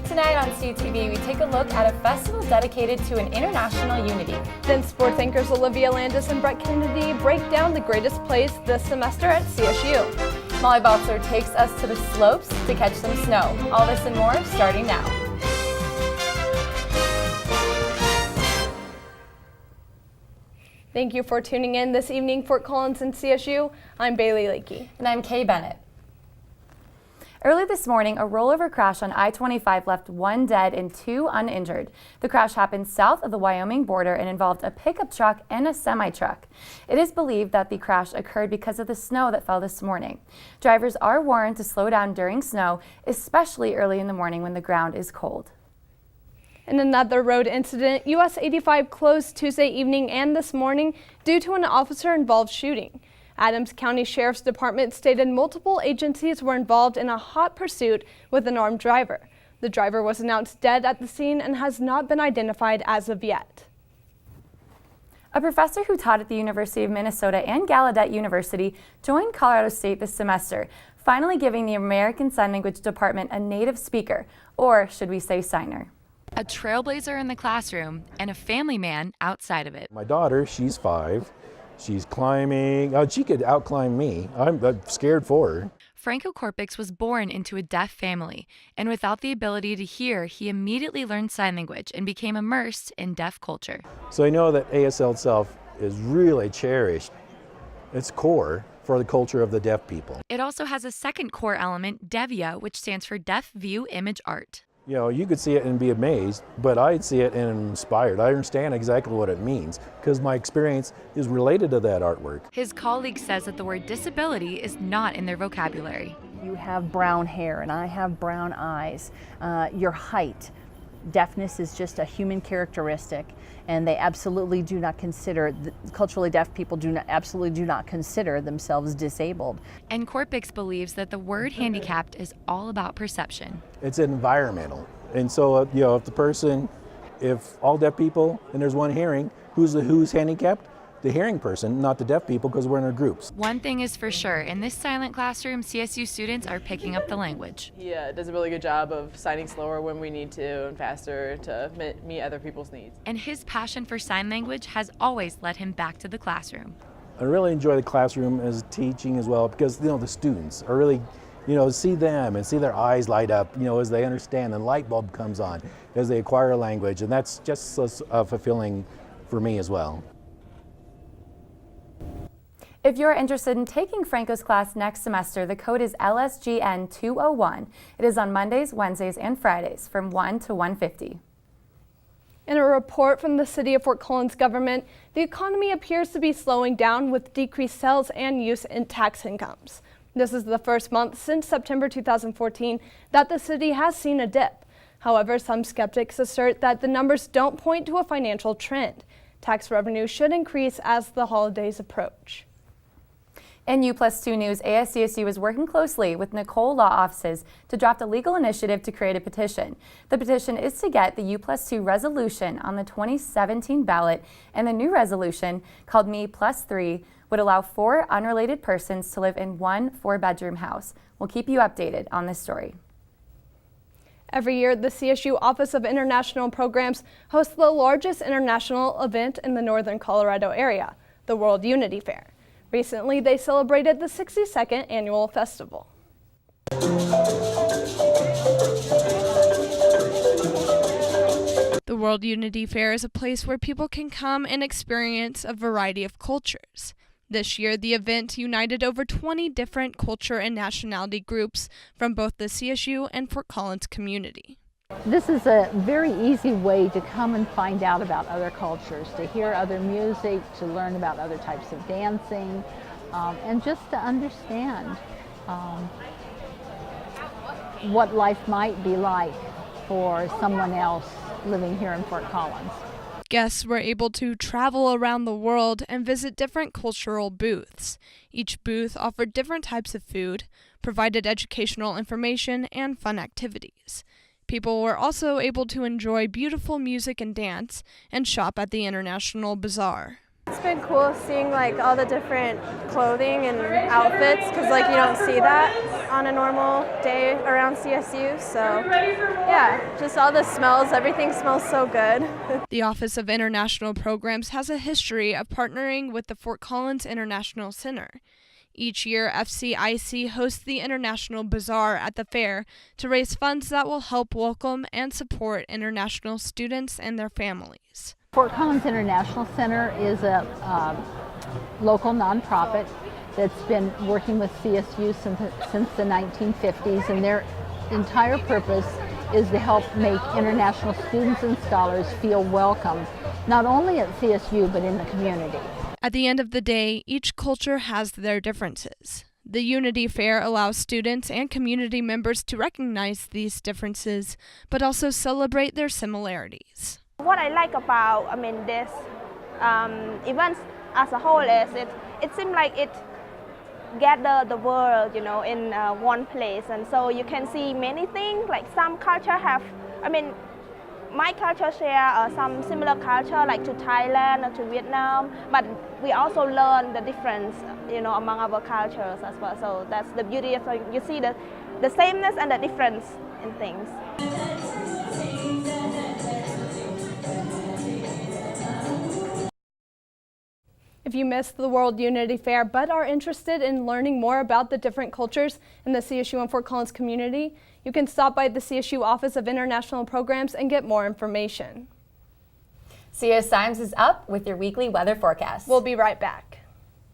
Tonight on CTV, we take a look at a festival dedicated to an international unity. Then sports anchors Olivia Landis and Brett Kennedy break down the greatest plays this semester at CSU. Molly Baltzer takes us to the slopes to catch some snow. All this and more starting now. Thank you for tuning in this evening, Fort Collins and CSU. I'm Bailey Lakey. And I'm Kay Bennett. Early this morning, a rollover crash on I-25 left 1 dead and 2 uninjured. The crash happened south of the Wyoming border and involved a pickup truck and a semi-truck. It is believed that the crash occurred because of the snow that fell this morning. Drivers are warned to slow down during snow, especially early in the morning when the ground is cold. In another road incident, US 85 closed Tuesday evening and this morning due to an officer-involved shooting. Adams County Sheriff's Department stated multiple agencies were involved in a hot pursuit with an armed driver. The driver was announced dead at the scene and has not been identified as of yet. A professor who taught at the University of Minnesota and Gallaudet University joined Colorado State this semester, finally giving the American Sign Language Department a native speaker, or should we say signer. A trailblazer in the classroom and a family man outside of it. My daughter, she's 5. She's climbing. She could outclimb me. I'm scared for her. Franco Corpix was born into a deaf family, and without the ability to hear, he immediately learned sign language and became immersed in deaf culture. So I know that ASL itself is really cherished. It's core for the culture of the deaf people. It also has a second core element, DEVIA, which stands for Deaf View Image Art. You know, you could see it and be amazed, but I'd see it and I'm inspired. I understand exactly what it means because my experience is related to that artwork. His colleague says that the word disability is not in their vocabulary. You have brown hair and I have brown eyes. Your height. Deafness is just a human characteristic, and they absolutely do not consider, culturally deaf people absolutely do not consider themselves disabled. And Corpix believes that the word handicapped is all about perception. It's environmental. And so, you know, if all deaf people and there's one hearing, who's handicapped? The hearing person, not the deaf people, because we're in our groups. One thing is for sure, in this silent classroom, CSU students are picking up the language. He does a really good job of signing slower when we need to and faster to meet other people's needs. And his passion for sign language has always led him back to the classroom. I really enjoy the classroom as teaching as well because, you know, the students are really, you know, see them and see their eyes light up, you know, as they understand, and the light bulb comes on as they acquire a language, and that's just so fulfilling for me as well. If you're interested in taking Franco's class next semester, the code is LSGN 201. It is on Mondays, Wednesdays, and Fridays from 1 to 1:50. In a report from the City of Fort Collins government, the economy appears to be slowing down with decreased sales and use in tax incomes. This is the first month since September 2014 that the city has seen a dip. However, some skeptics assert that the numbers don't point to a financial trend. Tax revenue should increase as the holidays approach. In U+2 news, ASCSU is working closely with Nicole Law Offices to draft a legal initiative to create a petition. The petition is to get the U+2 resolution on the 2017 ballot, and the new resolution, called Me+3, would allow 4 unrelated persons to live in one 4-bedroom house. We'll keep you updated on this story. Every year, the CSU Office of International Programs hosts the largest international event in the northern Colorado area, the World Unity Fair. Recently, they celebrated the 62nd annual festival. The World Unity Fair is a place where people can come and experience a variety of cultures. This year, the event united over 20 different culture and nationality groups from both the CSU and Fort Collins community. This is a very easy way to come and find out about other cultures, to hear other music, to learn about other types of dancing, and just to understand what life might be like for someone else living here in Fort Collins. Guests were able to travel around the world and visit different cultural booths. Each booth offered different types of food, provided educational information, and fun activities. People were also able to enjoy beautiful music and dance and shop at the International Bazaar. It's been cool seeing like all the different clothing and outfits because like you don't see that on a normal day around CSU. So yeah, just all the smells, everything smells so good. The Office of International Programs has a history of partnering with the Fort Collins International Center. Each year, FCIC hosts the International Bazaar at the fair to raise funds that will help welcome and support international students and their families. Fort Collins International Center is a local nonprofit that's been working with CSU since the 1950s, and their entire purpose is to help make international students and scholars feel welcome, not only at CSU but in the community. At the end of the day, each culture has their differences. The Unity Fair allows students and community members to recognize these differences, but also celebrate their similarities. What I like about this event as a whole is it seems like it gather the world, in one place, and so you can see many things. Like some culture have, my culture share some similar culture, like to Thailand or to Vietnam, but we also learn the difference, among our cultures as well. So that's the beauty. So you see the sameness and the difference in things. If you missed the World Unity Fair but are interested in learning more about the different cultures in the CSU and Fort Collins community, you can stop by the CSU Office of International Programs and get more information. CS Times is up with your weekly weather forecast. We'll be right back.